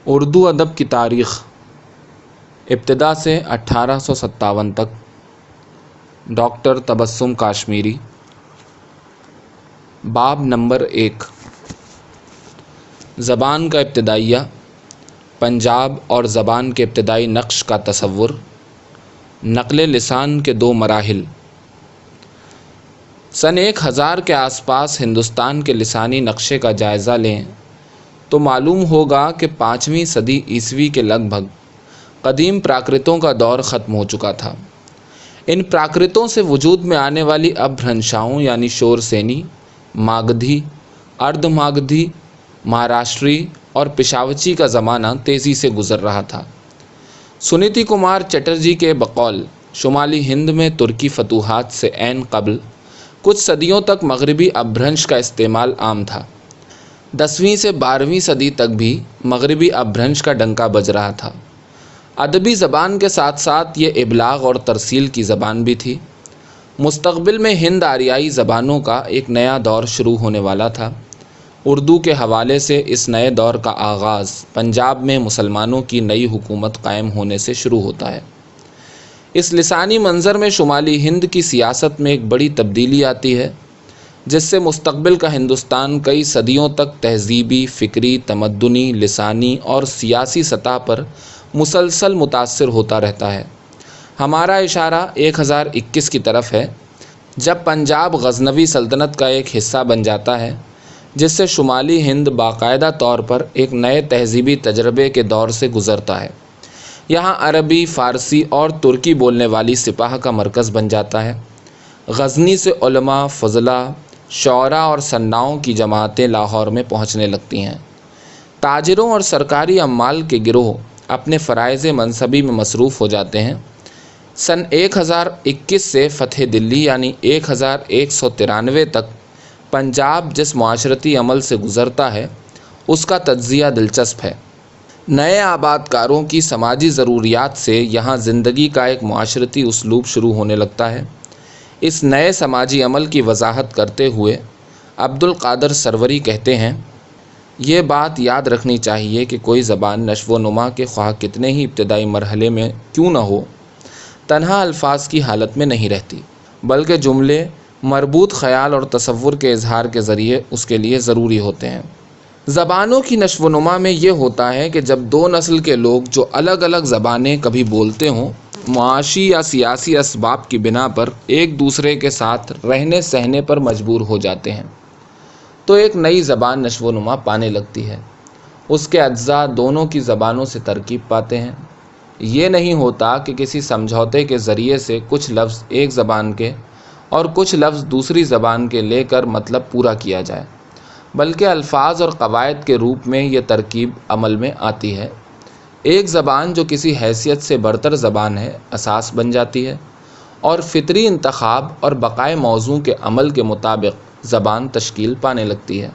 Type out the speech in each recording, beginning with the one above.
اردو ادب کی تاریخ ابتدا سے 1857 تک. ڈاکٹر تبسم کاشمیری. باب نمبر 1. زبان کا ابتدائیہ، پنجاب اور زبان کے ابتدائی نقش کا تصور، نقل لسان کے 2 مراحل. سن 1000 کے آس پاس ہندوستان کے لسانی نقشے کا جائزہ لیں تو معلوم ہوگا کہ 5ویں صدی عیسوی کے لگ بھگ قدیم پراکرتوں کا دور ختم ہو چکا تھا. ان پراکرتوں سے وجود میں آنے والی ابھرنشاؤں یعنی شور سینی، ماگدھی، ارد ماگدھی، مہاراشٹری اور پشاوچی کا زمانہ تیزی سے گزر رہا تھا. سنیتی کمار چٹرجی کے بقول شمالی ہند میں ترکی فتوحات سے عین قبل کچھ صدیوں تک مغربی اپبھرنش کا استعمال عام تھا. 10ویں سے 12ویں صدی تک بھی مغربی اپبھرنش کا ڈنکا بج رہا تھا. ادبی زبان کے ساتھ ساتھ یہ ابلاغ اور ترسیل کی زبان بھی تھی. مستقبل میں ہند آریائی زبانوں کا ایک نیا دور شروع ہونے والا تھا. اردو کے حوالے سے اس نئے دور کا آغاز پنجاب میں مسلمانوں کی نئی حکومت قائم ہونے سے شروع ہوتا ہے. اس لسانی منظر میں شمالی ہند کی سیاست میں ایک بڑی تبدیلی آتی ہے، جس سے مستقبل کا ہندوستان کئی صدیوں تک تہذیبی، فکری، تمدنی، لسانی اور سیاسی سطح پر مسلسل متاثر ہوتا رہتا ہے. ہمارا اشارہ 1021 کی طرف ہے، جب پنجاب غزنوی سلطنت کا ایک حصہ بن جاتا ہے، جس سے شمالی ہند باقاعدہ طور پر ایک نئے تہذیبی تجربے کے دور سے گزرتا ہے. یہاں عربی، فارسی اور ترکی بولنے والی سپاہ کا مرکز بن جاتا ہے. غزنی سے علماء، فضلاء، شعراء اور صناعوں کی جماعتیں لاہور میں پہنچنے لگتی ہیں. تاجروں اور سرکاری عمال کے گروہ اپنے فرائض منصبی میں مصروف ہو جاتے ہیں. سن 1021 سے فتح دلی یعنی 1193 تک پنجاب جس معاشرتی عمل سے گزرتا ہے اس کا تجزیہ دلچسپ ہے. نئے آباد کاروں کی سماجی ضروریات سے یہاں زندگی کا ایک معاشرتی اسلوب شروع ہونے لگتا ہے. اس نئے سماجی عمل کی وضاحت کرتے ہوئے عبد القادر سروری کہتے ہیں، یہ بات یاد رکھنی چاہیے کہ کوئی زبان نشو و نما کے خواہ کتنے ہی ابتدائی مرحلے میں کیوں نہ ہو، تنہا الفاظ کی حالت میں نہیں رہتی، بلکہ جملے مربوط خیال اور تصور کے اظہار کے ذریعے اس کے لیے ضروری ہوتے ہیں. زبانوں کی نشو و نما میں یہ ہوتا ہے کہ جب 2 نسل کے لوگ جو الگ الگ زبانیں کبھی بولتے ہوں، معاشی یا سیاسی اسباب کی بنا پر ایک دوسرے کے ساتھ رہنے سہنے پر مجبور ہو جاتے ہیں، تو ایک نئی زبان نشو و نما پانے لگتی ہے. اس کے اجزاء دونوں کی زبانوں سے ترکیب پاتے ہیں. یہ نہیں ہوتا کہ کسی سمجھوتے کے ذریعے سے کچھ لفظ ایک زبان کے اور کچھ لفظ دوسری زبان کے لے کر مطلب پورا کیا جائے، بلکہ الفاظ اور قواعد کے روپ میں یہ ترکیب عمل میں آتی ہے. ایک زبان جو کسی حیثیت سے برتر زبان ہے اساس بن جاتی ہے، اور فطری انتخاب اور بقائے موضوع کے عمل کے مطابق زبان تشکیل پانے لگتی ہے.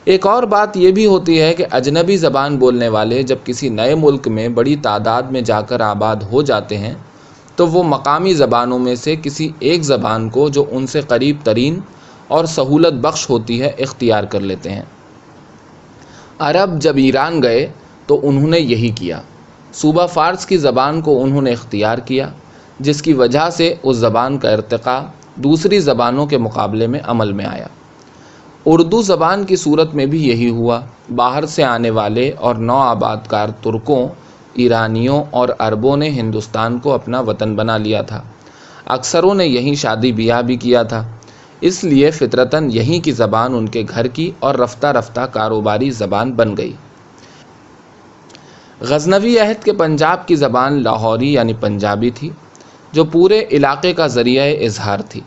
ایک اور بات یہ بھی ہوتی ہے کہ اجنبی زبان بولنے والے جب کسی نئے ملک میں بڑی تعداد میں جا کر آباد ہو جاتے ہیں تو وہ مقامی زبانوں میں سے کسی ایک زبان کو جو ان سے قریب ترین اور سہولت بخش ہوتی ہے اختیار کر لیتے ہیں. عرب جب ایران گئے تو انہوں نے یہی کیا. صوبہ فارس کی زبان کو انہوں نے اختیار کیا، جس کی وجہ سے اس زبان کا ارتقاء دوسری زبانوں کے مقابلے میں عمل میں آیا. اردو زبان کی صورت میں بھی یہی ہوا. باہر سے آنے والے اور نو آباد کار ترکوں، ایرانیوں اور عربوں نے ہندوستان کو اپنا وطن بنا لیا تھا. اکثروں نے یہیں شادی بیاہ بھی کیا تھا، اس لیے فطرتاً یہیں کی زبان ان کے گھر کی اور رفتہ رفتہ کاروباری زبان بن گئی. غزنوی عہد کے پنجاب کی زبان لاہوری یعنی پنجابی تھی، جو پورے علاقے کا ذریعہ اظہار تھی.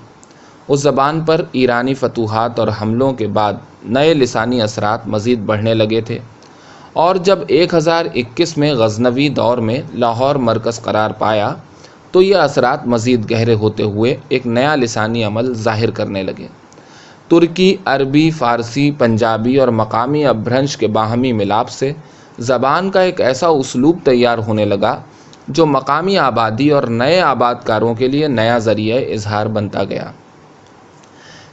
اس زبان پر ایرانی فتوحات اور حملوں کے بعد نئے لسانی اثرات مزید بڑھنے لگے تھے، اور جب 1021 میں غزنوی دور میں لاہور مرکز قرار پایا تو یہ اثرات مزید گہرے ہوتے ہوئے ایک نیا لسانی عمل ظاہر کرنے لگے. ترکی، عربی، فارسی، پنجابی اور مقامی اپبھرنش کے باہمی ملاپ سے زبان کا ایک ایسا اسلوب تیار ہونے لگا جو مقامی آبادی اور نئے آباد کاروں کے لیے نیا ذریعہ اظہار بنتا گیا.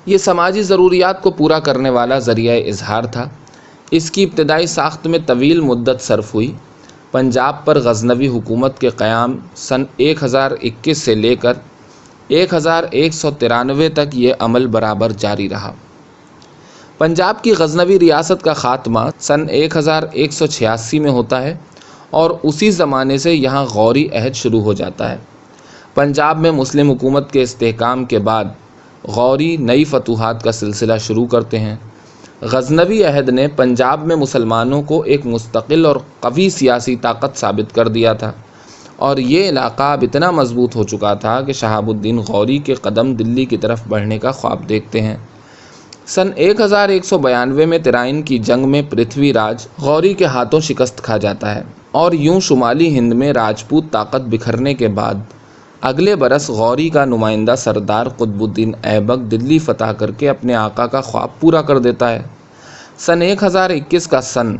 یہ سماجی ضروریات کو پورا کرنے والا ذریعہ اظہار تھا. اس کی ابتدائی ساخت میں طویل مدت صرف ہوئی۔ پنجاب پر غزنوی حکومت کے قیام سن 1021 سے لے کر 1193 تک یہ عمل برابر جاری رہا۔ پنجاب کی غزنوی ریاست کا خاتمہ سن 1186 میں ہوتا ہے اور اسی زمانے سے یہاں غوری عہد شروع ہو جاتا ہے۔ پنجاب میں مسلم حکومت کے استحکام کے بعد غوری نئی فتوحات کا سلسلہ شروع کرتے ہیں۔ غزنوی عہد نے پنجاب میں مسلمانوں کو ایک مستقل اور قوی سیاسی طاقت ثابت کر دیا تھا، اور یہ علاقہ اب اتنا مضبوط ہو چکا تھا کہ شہاب الدین غوری کے قدم دلی کی طرف بڑھنے کا خواب دیکھتے ہیں۔ سن 1192 میں ترائن کی جنگ میں پرتھوی راج غوری کے ہاتھوں شکست کھا جاتا ہے، اور یوں شمالی ہند میں راجپوت طاقت بکھرنے کے بعد اگلے برس غوری کا نمائندہ سردار قطب الدین ایبک دلی فتح کر کے اپنے آقا کا خواب پورا کر دیتا ہے۔ سن 1021 کا سن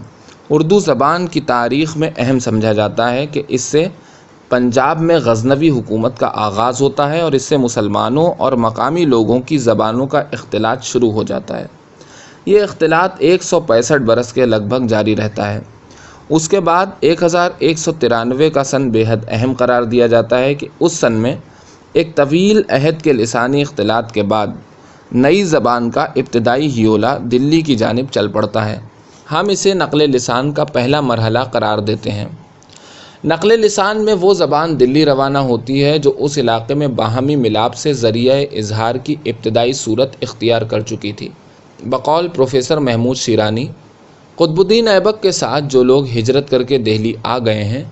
اردو زبان کی تاریخ میں اہم سمجھا جاتا ہے کہ اس سے پنجاب میں غزنوی حکومت کا آغاز ہوتا ہے، اور اس سے مسلمانوں اور مقامی لوگوں کی زبانوں کا اختلاط شروع ہو جاتا ہے۔ یہ اختلاط 165 برس کے لگ بھگ جاری رہتا ہے۔ اس کے بعد 1193 کا سن بے حد اہم قرار دیا جاتا ہے کہ اس سن میں ایک طویل عہد کے لسانی اختلاط کے بعد نئی زبان کا ابتدائی ہیولہ دلی کی جانب چل پڑتا ہے۔ ہم اسے نقل لسان کا پہلا مرحلہ قرار دیتے ہیں۔ نقل لسان میں وہ زبان دلی روانہ ہوتی ہے جو اس علاقے میں باہمی ملاپ سے ذریعہ اظہار کی ابتدائی صورت اختیار کر چکی تھی۔ بقول پروفیسر محمود شیرانی، قطب الدین ایبک کے ساتھ جو لوگ ہجرت کر کے دہلی آ گئے ہیں،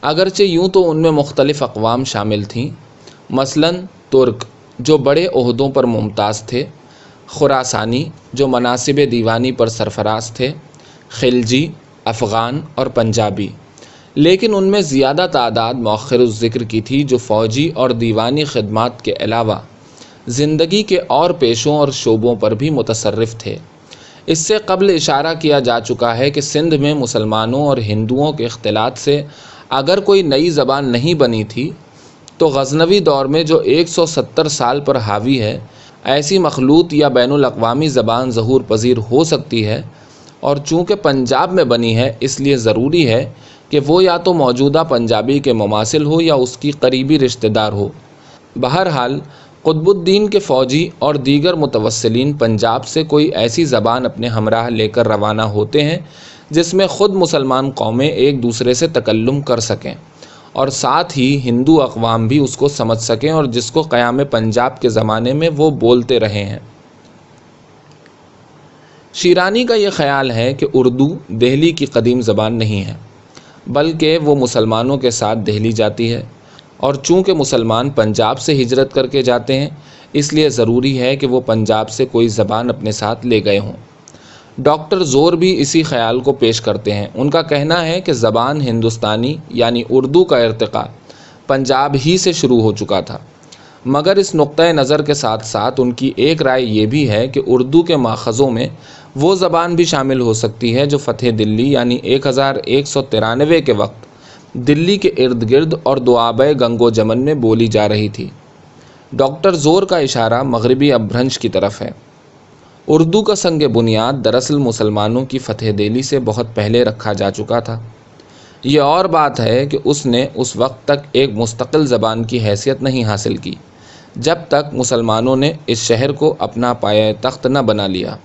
اگرچہ یوں تو ان میں مختلف اقوام شامل تھیں، مثلاً ترک جو بڑے عہدوں پر ممتاز تھے، خراسانی جو مناصب دیوانی پر سرفراز تھے، خلجی، افغان اور پنجابی، لیکن ان میں زیادہ تعداد مؤخر الذکر کی تھی جو فوجی اور دیوانی خدمات کے علاوہ زندگی کے اور پیشوں اور شعبوں پر بھی متصرف تھے۔ اس سے قبل اشارہ کیا جا چکا ہے کہ سندھ میں مسلمانوں اور ہندوؤں کے اختلاط سے اگر کوئی نئی زبان نہیں بنی تھی تو غزنوی دور میں جو 170 سال پر حاوی ہے، ایسی مخلوط یا بین الاقوامی زبان ظہور پذیر ہو سکتی ہے، اور چونکہ پنجاب میں بنی ہے اس لیے ضروری ہے کہ وہ یا تو موجودہ پنجابی کے مماثل ہو یا اس کی قریبی رشتہ دار ہو۔ بہرحال قطب الدین کے فوجی اور دیگر متوسلین پنجاب سے کوئی ایسی زبان اپنے ہمراہ لے کر روانہ ہوتے ہیں جس میں خود مسلمان قومیں ایک دوسرے سے تکلم کر سکیں، اور ساتھ ہی ہندو اقوام بھی اس کو سمجھ سکیں، اور جس کو قیام پنجاب کے زمانے میں وہ بولتے رہے ہیں۔ شیرانی کا یہ خیال ہے کہ اردو دہلی کی قدیم زبان نہیں ہے، بلکہ وہ مسلمانوں کے ساتھ دہلی جاتی ہے، اور چونکہ مسلمان پنجاب سے ہجرت کر کے جاتے ہیں اس لیے ضروری ہے کہ وہ پنجاب سے کوئی زبان اپنے ساتھ لے گئے ہوں۔ ڈاکٹر زور بھی اسی خیال کو پیش کرتے ہیں۔ ان کا کہنا ہے کہ زبان ہندوستانی یعنی اردو کا ارتقاء پنجاب ہی سے شروع ہو چکا تھا، مگر اس نقطۂ نظر کے ساتھ ساتھ ان کی ایک رائے یہ بھی ہے کہ اردو کے ماخذوں میں وہ زبان بھی شامل ہو سکتی ہے جو فتح دلی یعنی 1193 کے وقت دلی کے ارد گرد اور دوآبۂ گنگ و جمن میں بولی جا رہی تھی۔ ڈاکٹر زور کا اشارہ مغربی اپبھرنش کی طرف ہے۔ اردو کا سنگ بنیاد دراصل مسلمانوں کی فتح دلی سے بہت پہلے رکھا جا چکا تھا۔ یہ اور بات ہے کہ اس نے اس وقت تک ایک مستقل زبان کی حیثیت نہیں حاصل کی جب تک مسلمانوں نے اس شہر کو اپنا پایہ تخت نہ بنا لیا۔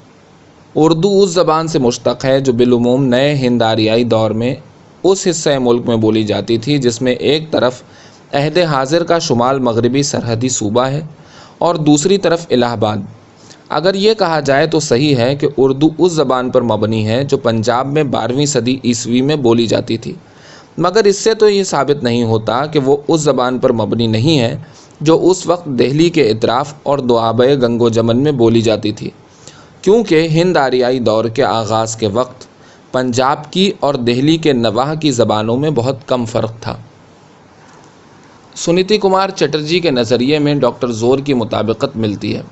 اردو اس زبان سے مشتق ہے جو بالعموم نئے ہند آریائی دور میں اس حصہ ملک میں بولی جاتی تھی جس میں ایک طرف عہد حاضر کا شمال مغربی سرحدی صوبہ ہے اور دوسری طرف الہ آباد۔ اگر یہ کہا جائے تو صحیح ہے کہ اردو اس زبان پر مبنی ہے جو پنجاب میں 12ویں صدی عیسوی میں بولی جاتی تھی، مگر اس سے تو یہ ثابت نہیں ہوتا کہ وہ اس زبان پر مبنی نہیں ہے جو اس وقت دہلی کے اطراف اور دوآبۂ گنگ و جمن میں بولی جاتی تھی، کیونکہ ہند آریائی دور کے آغاز کے وقت پنجاب کی اور دہلی کے نواح کی زبانوں میں بہت کم فرق تھا۔ سنیتی کمار چٹرجی کے نظریے میں ڈاکٹر زور کی مطابقت ملتی ہے۔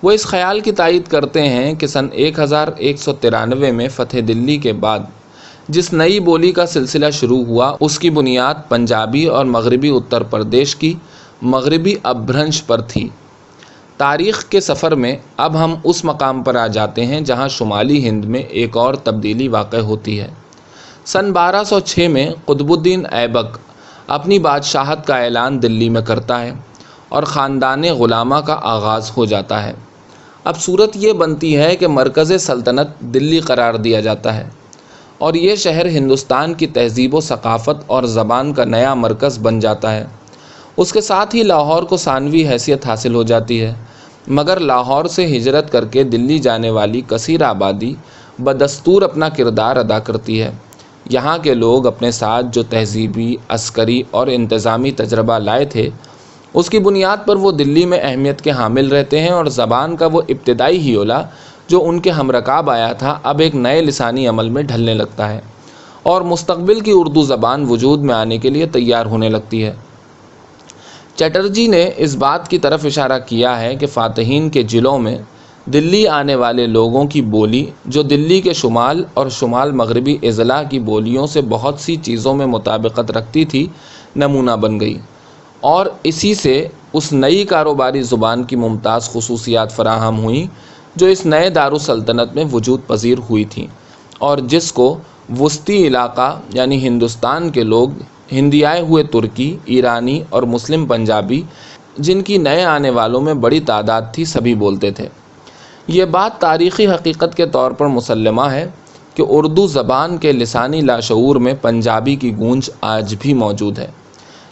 وہ اس خیال کی تائید کرتے ہیں کہ سن 1193 میں فتح دلی کے بعد جس نئی بولی کا سلسلہ شروع ہوا اس کی بنیاد پنجابی اور مغربی اتر پردیش کی مغربی اپبھرنش پر تھی۔ تاریخ کے سفر میں اب ہم اس مقام پر آ جاتے ہیں جہاں شمالی ہند میں ایک اور تبدیلی واقع ہوتی ہے۔ سن 1206 میں قطب الدین ایبک اپنی بادشاہت کا اعلان دلی میں کرتا ہے اور خاندان غلامہ کا آغاز ہو جاتا ہے۔ اب صورت یہ بنتی ہے کہ مرکز سلطنت دلی قرار دیا جاتا ہے اور یہ شہر ہندوستان کی تہذیب و ثقافت اور زبان کا نیا مرکز بن جاتا ہے۔ اس کے ساتھ ہی لاہور کو ثانوی حیثیت حاصل ہو جاتی ہے، مگر لاہور سے ہجرت کر کے دلی جانے والی کثیر آبادی بدستور اپنا کردار ادا کرتی ہے۔ یہاں کے لوگ اپنے ساتھ جو تہذیبی، عسکری اور انتظامی تجربہ لائے تھے، اس کی بنیاد پر وہ دلی میں اہمیت کے حامل رہتے ہیں اور زبان کا وہ ابتدائی ہیولہ جو ان کے ہمرکاب آیا تھا اب ایک نئے لسانی عمل میں ڈھلنے لگتا ہے اور مستقبل کی اردو زبان وجود میں آنے کے لیے تیار ہونے لگتی ہے۔ چٹرجی نے اس بات کی طرف اشارہ کیا ہے کہ فاتحین کے ضلعوں میں دلی آنے والے لوگوں کی بولی جو دلی کے شمال اور شمال مغربی اضلاع کی بولیوں سے بہت سی چیزوں میں مطابقت رکھتی تھی، نمونہ بن گئی اور اسی سے اس نئی کاروباری زبان کی ممتاز خصوصیات فراہم ہوئیں جو اس نئے دارالسلطنت میں وجود پذیر ہوئی تھیں اور جس کو وسطی علاقہ یعنی ہندوستان کے لوگ، ہندیائے ہوئے ترکی، ایرانی اور مسلم پنجابی جن کی نئے آنے والوں میں بڑی تعداد تھی، سبھی بولتے تھے۔ یہ بات تاریخی حقیقت کے طور پر مسلمہ ہے کہ اردو زبان کے لسانی لاشعور میں پنجابی کی گونج آج بھی موجود ہے۔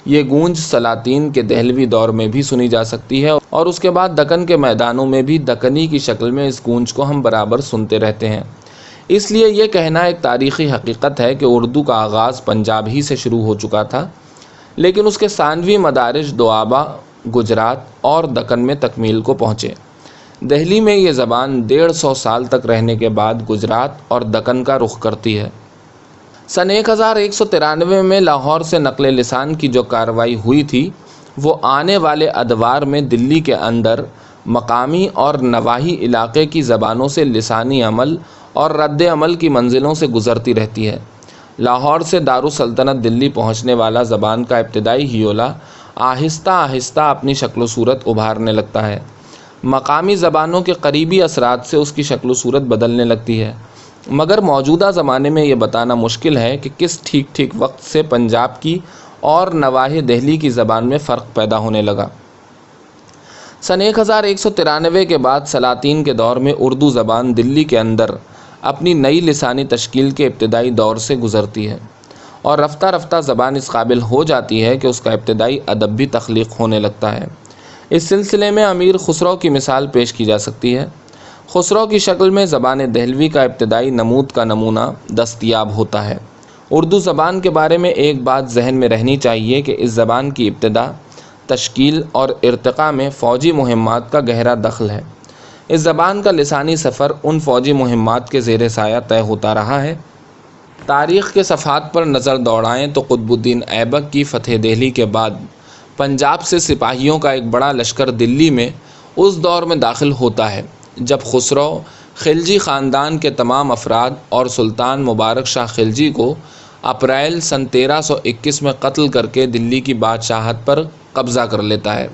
یہ گونج سلاطین کے دہلوی دور میں بھی سنی جا سکتی ہے اور اس کے بعد دکن کے میدانوں میں بھی دکنی کی شکل میں اس گونج کو ہم برابر سنتے رہتے ہیں۔ اس لیے یہ کہنا ایک تاریخی حقیقت ہے کہ اردو کا آغاز پنجاب ہی سے شروع ہو چکا تھا، لیکن اس کے ثانوی مدارج دوآبہ، گجرات اور دکن میں تکمیل کو پہنچے۔ دہلی میں یہ زبان 150 سال تک رہنے کے بعد گجرات اور دکن کا رخ کرتی ہے۔ سن 1193 میں لاہور سے نقل لسان کی جو کارروائی ہوئی تھی، وہ آنے والے ادوار میں دلی کے اندر مقامی اور نواحی علاقے کی زبانوں سے لسانی عمل اور رد عمل کی منزلوں سے گزرتی رہتی ہے۔ لاہور سے دارالسلطنت دلی پہنچنے والا زبان کا ابتدائی ہیولہ آہستہ آہستہ اپنی شکل و صورت ابھارنے لگتا ہے۔ مقامی زبانوں کے قریبی اثرات سے اس کی شکل و صورت بدلنے لگتی ہے، مگر موجودہ زمانے میں یہ بتانا مشکل ہے کہ کس ٹھیک وقت سے پنجاب کی اور نواحِ دہلی کی زبان میں فرق پیدا ہونے لگا۔ سن 1193 کے بعد سلاطین کے دور میں اردو زبان دلی کے اندر اپنی نئی لسانی تشکیل کے ابتدائی دور سے گزرتی ہے اور رفتہ رفتہ زبان اس قابل ہو جاتی ہے کہ اس کا ابتدائی ادب بھی تخلیق ہونے لگتا ہے۔ اس سلسلے میں امیر خسرو کی مثال پیش کی جا سکتی ہے۔ خسرو کی شکل میں زبان دہلوی کا ابتدائی نمود کا نمونہ دستیاب ہوتا ہے۔ اردو زبان کے بارے میں ایک بات ذہن میں رہنی چاہیے کہ اس زبان کی ابتدا، تشکیل اور ارتقاء میں فوجی مہمات کا گہرا دخل ہے۔ اس زبان کا لسانی سفر ان فوجی مہمات کے زیر سایہ طے ہوتا رہا ہے۔ تاریخ کے صفحات پر نظر دوڑائیں تو قطب الدین ایبک کی فتح دہلی کے بعد پنجاب سے سپاہیوں کا ایک بڑا لشکر دلی میں اس دور میں داخل ہوتا ہے جب خسرو خلجی خاندان کے تمام افراد اور سلطان مبارک شاہ خلجی کو اپریل سن 1321 میں قتل کر کے دلی کی بادشاہت پر قبضہ کر لیتا ہے۔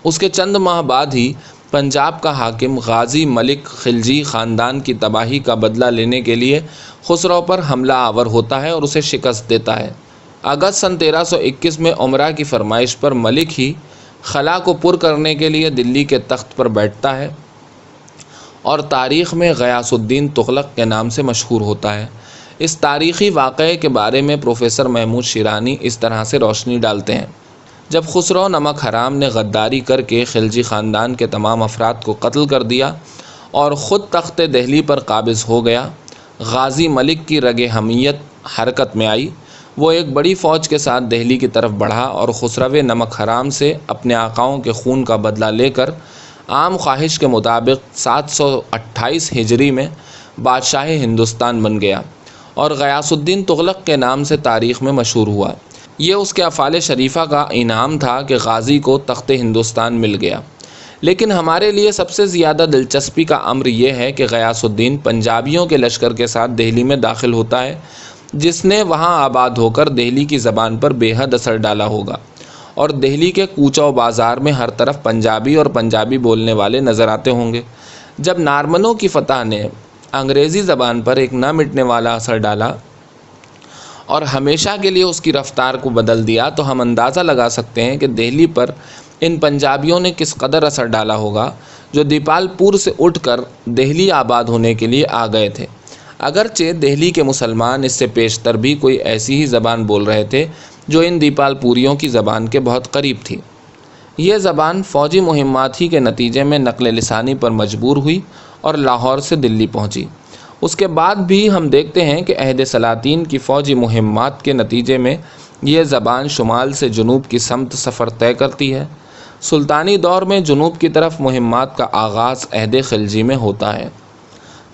اس کے چند ماہ بعد ہی پنجاب کا حاکم غازی ملک خلجی خاندان کی تباہی کا بدلہ لینے کے لیے خسرو پر حملہ آور ہوتا ہے اور اسے شکست دیتا ہے۔ اگست سن 1321 میں امرا کی فرمائش پر ملک ہی خلا کو پر کرنے کے لیے دلی کے تخت پر بیٹھتا ہے اور تاریخ میں غیاث الدین تغلق کے نام سے مشہور ہوتا ہے۔ اس تاریخی واقعے کے بارے میں پروفیسر محمود شیرانی اس طرح سے روشنی ڈالتے ہیں: جب خسرو نمک حرام نے غداری کر کے خلجی خاندان کے تمام افراد کو قتل کر دیا اور خود تخت دہلی پر قابض ہو گیا، غازی ملک کی رگ حمیت حرکت میں آئی۔ وہ ایک بڑی فوج کے ساتھ دہلی کی طرف بڑھا اور خسرو نمک حرام سے اپنے آقاؤں کے خون کا بدلہ لے کر عام خواہش کے مطابق 728 ہجری میں بادشاہ ہندوستان بن گیا اور غیاث الدین تغلق کے نام سے تاریخ میں مشہور ہوا۔ یہ اس کے افعال شریفہ کا انعام تھا کہ غازی کو تخت ہندوستان مل گیا۔ لیکن ہمارے لیے سب سے زیادہ دلچسپی کا امر یہ ہے کہ غیاث الدین پنجابیوں کے لشکر کے ساتھ دہلی میں داخل ہوتا ہے، جس نے وہاں آباد ہو کر دہلی کی زبان پر بے حد اثر ڈالا ہوگا اور دہلی کے کوچہ و بازار میں ہر طرف پنجابی اور پنجابی بولنے والے نظر آتے ہوں گے۔ جب نارمنوں کی فتح نے انگریزی زبان پر ایک نہ مٹنے والا اثر ڈالا اور ہمیشہ کے لیے اس کی رفتار کو بدل دیا، تو ہم اندازہ لگا سکتے ہیں کہ دہلی پر ان پنجابیوں نے کس قدر اثر ڈالا ہوگا جو دیپال پور سے اٹھ کر دہلی آباد ہونے کے لیے آ گئے تھے۔ اگرچہ دہلی کے مسلمان اس سے پیشتر بھی کوئی ایسی ہی زبان بول رہے تھے جو ان دیپال پوریوں کی زبان کے بہت قریب تھی۔ یہ زبان فوجی مہمات ہی کے نتیجے میں نقل لسانی پر مجبور ہوئی اور لاہور سے دلی پہنچی۔ اس کے بعد بھی ہم دیکھتے ہیں کہ عہد سلاطین کی فوجی مہمات کے نتیجے میں یہ زبان شمال سے جنوب کی سمت سفر طے کرتی ہے۔ سلطانی دور میں جنوب کی طرف مہمات کا آغاز عہد خلجی میں ہوتا ہے۔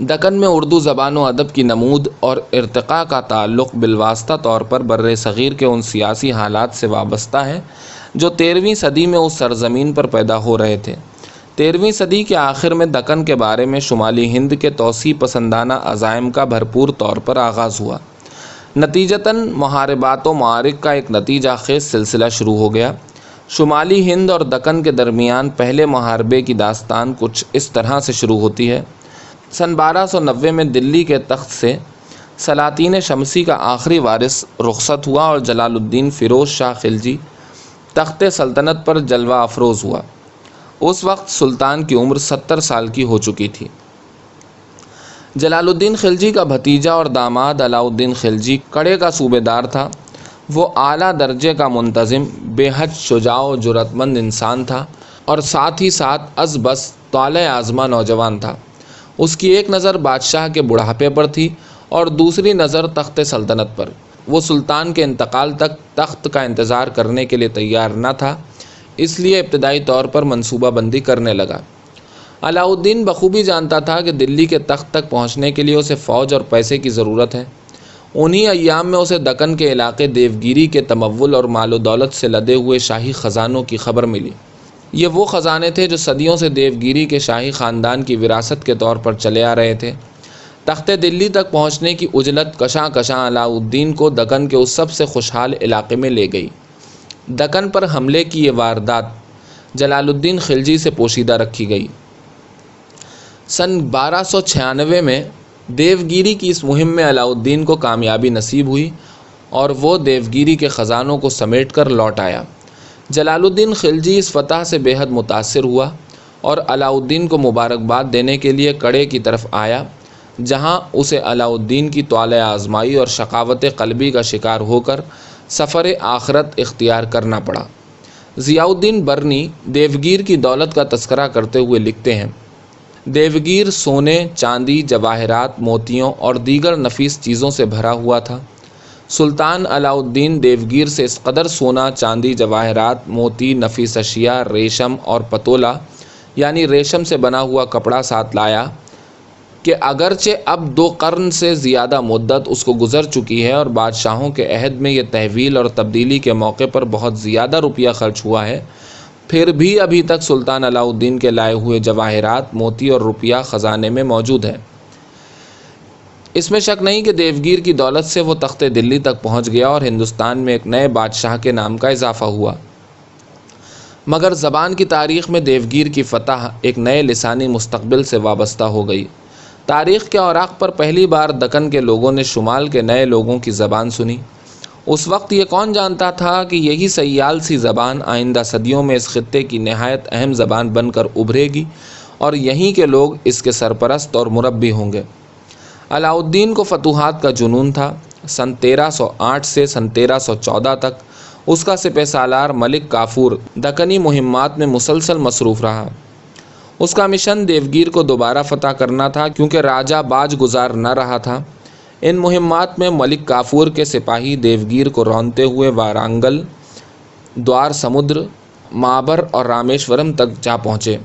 دکن میں اردو زبان و ادب کی نمود اور ارتقاء کا تعلق بالواسطہ طور پر بر صغیر کے ان سیاسی حالات سے وابستہ ہے جو 13ویں صدی میں اس سرزمین پر پیدا ہو رہے تھے۔ 13ویں صدی کے آخر میں دکن کے بارے میں شمالی ہند کے توسیع پسندانہ عزائم کا بھرپور طور پر آغاز ہوا۔ نتیجتاً محاربات و معارک کا ایک نتیجہ خیز سلسلہ شروع ہو گیا۔ شمالی ہند اور دکن کے درمیان پہلے محاربے کی داستان کچھ اس طرح سے شروع ہوتی ہے۔ سن 1290 میں دلی کے تخت سے سلاطین شمسی کا آخری وارث رخصت ہوا اور جلال الدین فیروز شاہ خلجی تخت سلطنت پر جلوہ افروز ہوا۔ اس وقت سلطان کی عمر 70 سال کی ہو چکی تھی۔ جلال الدین خلجی کا بھتیجا اور داماد علاء الدین خلجی کڑے کا صوبے دار تھا۔ وہ اعلیٰ درجے کا منتظم، بے حد شجاع و جرأت مند انسان تھا اور ساتھ ہی ساتھ از بس طالع آزما نوجوان تھا۔ اس کی ایک نظر بادشاہ کے بڑھاپے پر تھی اور دوسری نظر تخت سلطنت پر۔ وہ سلطان کے انتقال تک تخت کا انتظار کرنے کے لیے تیار نہ تھا، اس لیے ابتدائی طور پر منصوبہ بندی کرنے لگا۔ علاء الدین بخوبی جانتا تھا کہ دلی کے تخت تک پہنچنے کے لیے اسے فوج اور پیسے کی ضرورت ہے۔ انہی ایام میں اسے دکن کے علاقے دیوگیری کے تمول اور مال و دولت سے لدے ہوئے شاہی خزانوں کی خبر ملی۔ یہ وہ خزانے تھے جو صدیوں سے دیوگیری کے شاہی خاندان کی وراثت کے طور پر چلے آ رہے تھے۔ تخت دلی تک پہنچنے کی عجلت کشاں کشاں علاء الدین کو دکن کے اس سب سے خوشحال علاقے میں لے گئی۔ دکن پر حملے کی یہ واردات جلال الدین خلجی سے پوشیدہ رکھی گئی۔ سن 1296 میں دیوگیری کی اس مہم میں علاء الدین کو کامیابی نصیب ہوئی اور وہ دیوگیری کے خزانوں کو سمیٹ کر لوٹ آیا۔ جلال الدین خلجی اس فتح سے بے حد متاثر ہوا اور علاء الدین کو مبارکباد دینے کے لیے کڑے کی طرف آیا، جہاں اسے علاء الدین کی طالع آزمائی اور شقاوت قلبی کا شکار ہو کر سفر آخرت اختیار کرنا پڑا۔ ضیاء الدین برنی دیوگیر کی دولت کا تذکرہ کرتے ہوئے لکھتے ہیں: دیوگیر سونے، چاندی، جواہرات، موتیوں اور دیگر نفیس چیزوں سے بھرا ہوا تھا۔ سلطان علاء الدین دیوگیر سے اس قدر سونا، چاندی، جواہرات، موتی، نفیس اشیاء، ریشم اور پتولا یعنی ریشم سے بنا ہوا کپڑا ساتھ لایا کہ اگرچہ اب 2 قرن سے زیادہ مدت اس کو گزر چکی ہے اور بادشاہوں کے عہد میں یہ تحویل اور تبدیلی کے موقع پر بہت زیادہ روپیہ خرچ ہوا ہے، پھر بھی ابھی تک سلطان علاء الدین کے لائے ہوئے جواہرات، موتی اور روپیہ خزانے میں موجود ہے۔ اس میں شک نہیں کہ دیوگیر کی دولت سے وہ تخت دلی تک پہنچ گیا اور ہندوستان میں ایک نئے بادشاہ کے نام کا اضافہ ہوا۔ مگر زبان کی تاریخ میں دیوگیر کی فتح ایک نئے لسانی مستقبل سے وابستہ ہو گئی۔ تاریخ کے اوراق پر پہلی بار دکن کے لوگوں نے شمال کے نئے لوگوں کی زبان سنی۔ اس وقت یہ کون جانتا تھا کہ یہی سیال سی زبان آئندہ صدیوں میں اس خطے کی نہایت اہم زبان بن کر ابھرے گی اور یہیں کے لوگ اس کے سرپرست اور مربی ہوں گے۔ علاء الدین کو فتوحات کا جنون تھا۔ سن 1308 سے سن 1314 تک اس کا سپہ سالار ملک کافور دکنی مہمات میں مسلسل مصروف رہا۔ اس کا مشن دیوگیر کو دوبارہ فتح کرنا تھا، کیونکہ راجہ باج گزار نہ رہا تھا۔ ان مہمات میں ملک کافور کے سپاہی دیوگیر کو رونتے ہوئے وارانگل، دوار سمودر، مابر اور رامیشورم تک جا پہنچے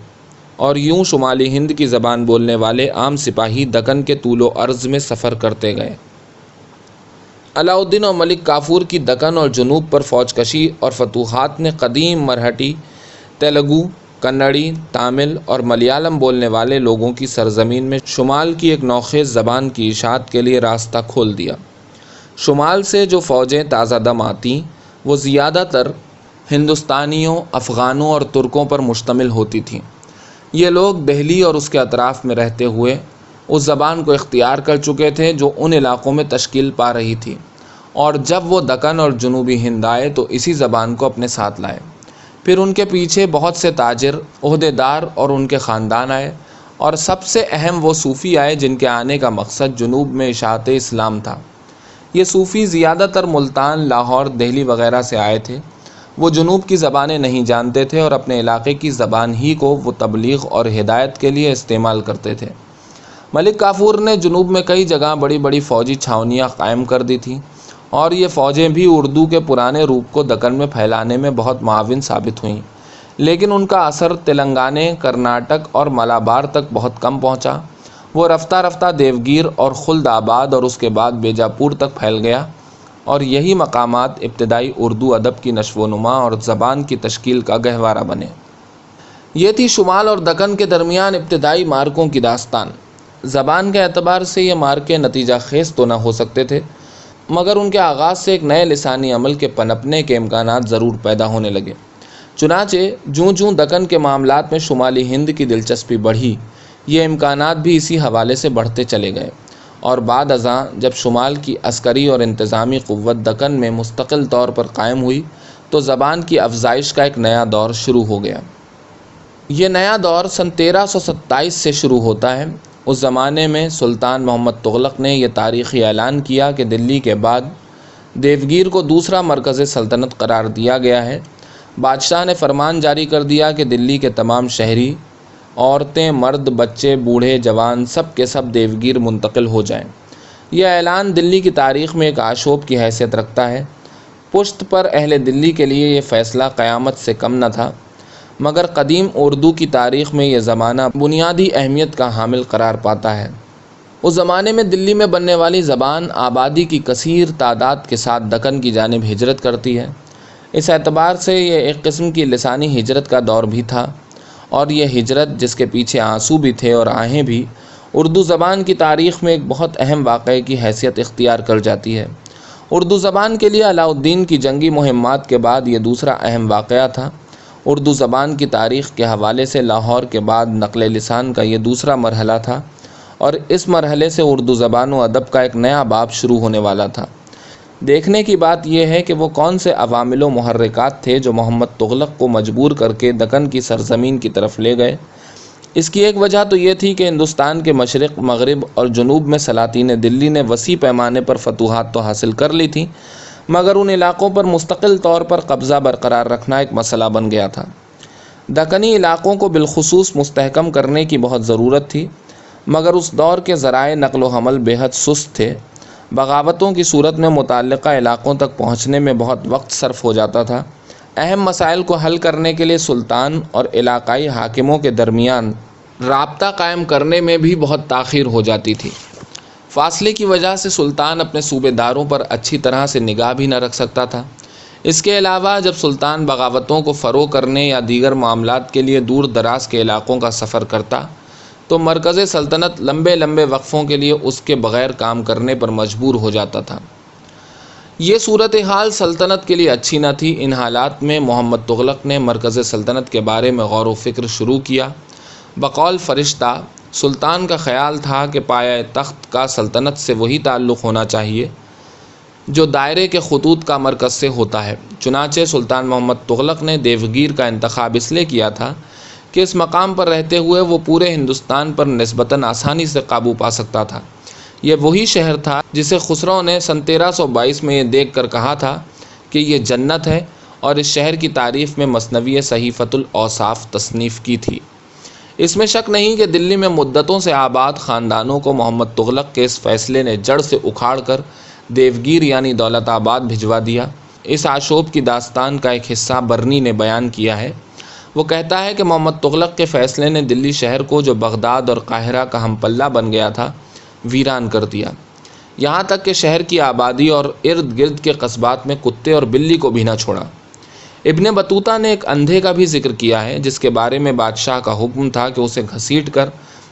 اور یوں شمالی ہند کی زبان بولنے والے عام سپاہی دکن کے طول و عرض میں سفر کرتے گئے۔ علاء الدین اور ملک کافور کی دکن اور جنوب پر فوج کشی اور فتوحات نے قدیم مرہٹی، تیلگو، کنڑی، تامل اور ملیالم بولنے والے لوگوں کی سرزمین میں شمال کی ایک نوخیز زبان کی اشاعت کے لیے راستہ کھول دیا۔ شمال سے جو فوجیں تازہ دم آتیں وہ زیادہ تر ہندوستانیوں، افغانوں اور ترکوں پر مشتمل ہوتی تھیں۔ یہ لوگ دہلی اور اس کے اطراف میں رہتے ہوئے اس زبان کو اختیار کر چکے تھے جو ان علاقوں میں تشکیل پا رہی تھی، اور جب وہ دکن اور جنوبی ہند آئے تو اسی زبان کو اپنے ساتھ لائے۔ پھر ان کے پیچھے بہت سے تاجر، عہدیدار اور ان کے خاندان آئے، اور سب سے اہم وہ صوفی آئے جن کے آنے کا مقصد جنوب میں اشاعت اسلام تھا۔ یہ صوفی زیادہ تر ملتان، لاہور، دہلی وغیرہ سے آئے تھے۔ وہ جنوب کی زبانیں نہیں جانتے تھے اور اپنے علاقے کی زبان ہی کو وہ تبلیغ اور ہدایت کے لیے استعمال کرتے تھے۔ ملک کافور نے جنوب میں کئی جگہ بڑی بڑی فوجی چھاؤنیاں قائم کر دی تھیں، اور یہ فوجیں بھی اردو کے پرانے روپ کو دکن میں پھیلانے میں بہت معاون ثابت ہوئیں، لیکن ان کا اثر تلنگانے، کرناٹک اور ملابار تک بہت کم پہنچا۔ وہ رفتہ رفتہ دیوگیر اور خلد آباد اور اس کے بعد بیجاپور تک پھیل گیا، اور یہی مقامات ابتدائی اردو ادب کی نشو و نما اور زبان کی تشکیل کا گہوارہ بنے۔ یہ تھی شمال اور دکن کے درمیان ابتدائی مارکوں کی داستان۔ زبان کے اعتبار سے یہ مارکے نتیجہ خیز تو نہ ہو سکتے تھے، مگر ان کے آغاز سے ایک نئے لسانی عمل کے پنپنے کے امکانات ضرور پیدا ہونے لگے۔ چنانچہ جوں جوں دکن کے معاملات میں شمالی ہند کی دلچسپی بڑھی، یہ امکانات بھی اسی حوالے سے بڑھتے چلے گئے، اور بعد ازاں جب شمال کی عسکری اور انتظامی قوت دکن میں مستقل طور پر قائم ہوئی تو زبان کی افزائش کا ایک نیا دور شروع ہو گیا۔ یہ نیا دور سن 1327 سے شروع ہوتا ہے۔ اس زمانے میں سلطان محمد تغلق نے یہ تاریخی اعلان کیا کہ دلی کے بعد دیوگیر کو دوسرا مرکز سلطنت قرار دیا گیا ہے۔ بادشاہ نے فرمان جاری کر دیا کہ دلی کے تمام شہری، عورتیں، مرد، بچے، بوڑھے، جوان، سب کے سب دیوگیر منتقل ہو جائیں۔ یہ اعلان دلی کی تاریخ میں ایک آشوب کی حیثیت رکھتا ہے۔ پشت پر اہل دلی کے لیے یہ فیصلہ قیامت سے کم نہ تھا، مگر قدیم اردو کی تاریخ میں یہ زمانہ بنیادی اہمیت کا حامل قرار پاتا ہے۔ اس زمانے میں دلی میں بننے والی زبان آبادی کی کثیر تعداد کے ساتھ دکن کی جانب ہجرت کرتی ہے۔ اس اعتبار سے یہ ایک قسم کی لسانی ہجرت کا دور بھی تھا، اور یہ ہجرت جس کے پیچھے آنسو بھی تھے اور آہیں بھی، اردو زبان کی تاریخ میں ایک بہت اہم واقعے کی حیثیت اختیار کر جاتی ہے۔ اردو زبان کے لیے علاء الدین کی جنگی مہمات کے بعد یہ دوسرا اہم واقعہ تھا۔ اردو زبان کی تاریخ کے حوالے سے لاہور کے بعد نقل لسان کا یہ دوسرا مرحلہ تھا، اور اس مرحلے سے اردو زبان و ادب کا ایک نیا باب شروع ہونے والا تھا۔ دیکھنے کی بات یہ ہے کہ وہ کون سے عوامل و محرکات تھے جو محمد تغلق کو مجبور کر کے دکن کی سرزمین کی طرف لے گئے۔ اس کی ایک وجہ تو یہ تھی کہ ہندوستان کے مشرق، مغرب اور جنوب میں سلاطین دلی نے وسیع پیمانے پر فتوحات تو حاصل کر لی تھیں، مگر ان علاقوں پر مستقل طور پر قبضہ برقرار رکھنا ایک مسئلہ بن گیا تھا۔ دکنی علاقوں کو بالخصوص مستحکم کرنے کی بہت ضرورت تھی، مگر اس دور کے ذرائع نقل و حمل بے حد سست تھے۔ بغاوتوں کی صورت میں متعلقہ علاقوں تک پہنچنے میں بہت وقت صرف ہو جاتا تھا۔ اہم مسائل کو حل کرنے کے لیے سلطان اور علاقائی حاکموں کے درمیان رابطہ قائم کرنے میں بھی بہت تاخیر ہو جاتی تھی۔ فاصلے کی وجہ سے سلطان اپنے صوبے داروں پر اچھی طرح سے نگاہ بھی نہ رکھ سکتا تھا۔ اس کے علاوہ جب سلطان بغاوتوں کو فروغ کرنے یا دیگر معاملات کے لیے دور دراز کے علاقوں کا سفر کرتا تو مرکز سلطنت لمبے لمبے وقفوں کے لیے اس کے بغیر کام کرنے پر مجبور ہو جاتا تھا۔ یہ صورتحال سلطنت کے لیے اچھی نہ تھی۔ ان حالات میں محمد تغلق نے مرکز سلطنت کے بارے میں غور و فکر شروع کیا۔ بقول فرشتہ سلطان کا خیال تھا کہ پایہ تخت کا سلطنت سے وہی تعلق ہونا چاہیے جو دائرے کے خطوط کا مرکز سے ہوتا ہے۔ چنانچہ سلطان محمد تغلق نے دیوگیر کا انتخاب اس لیے کیا تھا کہ اس مقام پر رہتے ہوئے وہ پورے ہندوستان پر نسبتاً آسانی سے قابو پا سکتا تھا۔ یہ وہی شہر تھا جسے خسرو نے سن 1322 میں یہ دیکھ کر کہا تھا کہ یہ جنت ہے، اور اس شہر کی تعریف میں مثنوی صحیفۃ الاوصاف تصنیف کی تھی۔ اس میں شک نہیں کہ دلی میں مدتوں سے آباد خاندانوں کو محمد تغلق کے اس فیصلے نے جڑ سے اکھاڑ کر دیوگیر یعنی دولت آباد بھجوا دیا۔ اس آشوب کی داستان کا ایک حصہ برنی نے بیان کیا ہے۔ وہ کہتا ہے کہ محمد تغلق کے فیصلے نے دلی شہر کو، جو بغداد اور قاہرہ کا ہم پلہ بن گیا تھا، ویران کر دیا، یہاں تک کہ شہر کی آبادی اور ارد گرد کے قصبات میں کتے اور بلی کو بھی نہ چھوڑا۔ ابن بطوطہ نے ایک اندھے کا بھی ذکر کیا ہے جس کے بارے میں بادشاہ کا حکم تھا کہ اسے گھسیٹ کر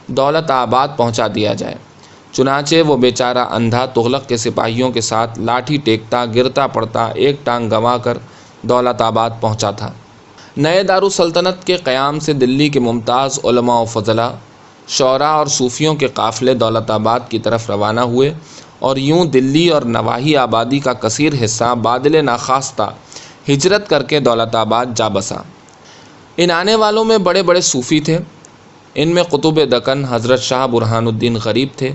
دولت آباد پہنچا دیا جائے۔ چنانچہ وہ بیچارہ اندھا تغلق کے سپاہیوں کے ساتھ لاٹھی ٹیکتا، گرتا پڑتا، ایک ٹانگ گنوا کر دولت آباد پہنچا تھا۔ نئے دارالسلطنت کے قیام سے دلی کے ممتاز علماء و فضلاء، شعراء اور صوفیوں کے قافلے دولت آباد کی طرف روانہ ہوئے اور یوں دلی اور نواحی آبادی کا کثیر حصہ بادل ناخواستہ ہجرت کر کے دولت آباد جا بسا۔ ان آنے والوں میں بڑے بڑے صوفی تھے۔ ان میں قطب دکن حضرت شاہ برہان الدین غریب تھے،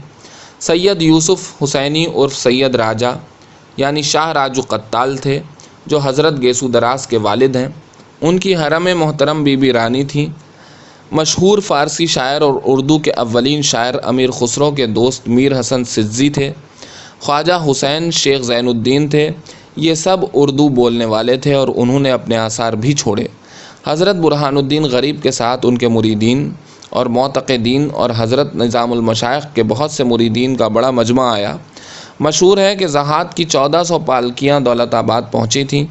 سید یوسف حسینی عرف سید راجہ یعنی شاہ راجو قتال تھے جو حضرت گیسو دراز کے والد ہیں۔ ان کی حرم محترم بی بی رانی تھیں۔ مشہور فارسی شاعر اور اردو کے اولین شاعر امیر خسرو کے دوست میر حسن سجزی تھے۔ خواجہ حسین شیخ زین الدین تھے۔ یہ سب اردو بولنے والے تھے اور انہوں نے اپنے آثار بھی چھوڑے۔ حضرت برہان الدین غریب کے ساتھ ان کے مریدین اور معتقدین اور حضرت نظام المشائخ کے بہت سے مریدین کا بڑا مجمع آیا۔ مشہور ہے کہ ضحاک کی 1400 پالکیاں دولت آباد پہنچی تھیں۔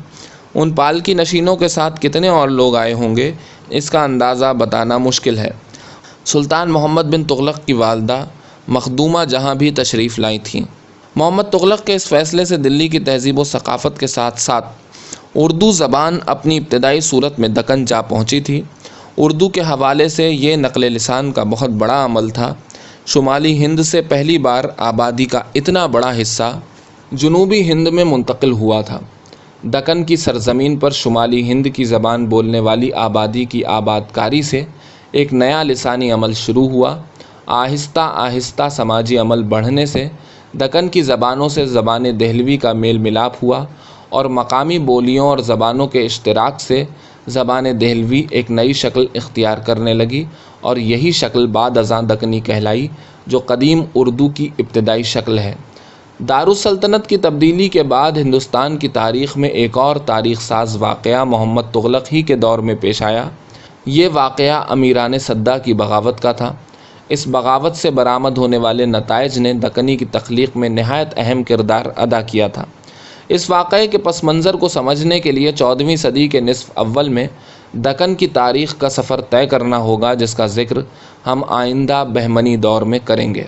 ان پالکی نشینوں کے ساتھ کتنے اور لوگ آئے ہوں گے اس کا اندازہ بتانا مشکل ہے۔ سلطان محمد بن تغلق کی والدہ مخدومہ جہاں بھی تشریف لائی تھیں۔ محمد تغلق کے اس فیصلے سے دلی کی تہذیب و ثقافت کے ساتھ ساتھ اردو زبان اپنی ابتدائی صورت میں دکن جا پہنچی تھی۔ اردو کے حوالے سے یہ نقل لسان کا بہت بڑا عمل تھا۔ شمالی ہند سے پہلی بار آبادی کا اتنا بڑا حصہ جنوبی ہند میں منتقل ہوا تھا۔ دکن کی سرزمین پر شمالی ہند کی زبان بولنے والی آبادی کی آباد کاری سے ایک نیا لسانی عمل شروع ہوا۔ آہستہ آہستہ سماجی عمل بڑھنے سے دکن کی زبانوں سے زبان دہلوی کا میل ملاپ ہوا اور مقامی بولیوں اور زبانوں کے اشتراک سے زبان دہلوی ایک نئی شکل اختیار کرنے لگی اور یہی شکل بعد ازاں دکنی کہلائی جو قدیم اردو کی ابتدائی شکل ہے۔ دارالسلطنت کی تبدیلی کے بعد ہندوستان کی تاریخ میں ایک اور تاریخ ساز واقعہ محمد تغلق ہی کے دور میں پیش آیا۔ یہ واقعہ امیران صدہ کی بغاوت کا تھا۔ اس بغاوت سے برآمد ہونے والے نتائج نے دکنی کی تخلیق میں نہایت اہم کردار ادا کیا تھا۔ اس واقعے کے پس منظر کو سمجھنے کے لیے 14ویں صدی کے نصف اول میں دکن کی تاریخ کا سفر طے کرنا ہوگا جس کا ذکر ہم آئندہ بہمنی دور میں کریں گے۔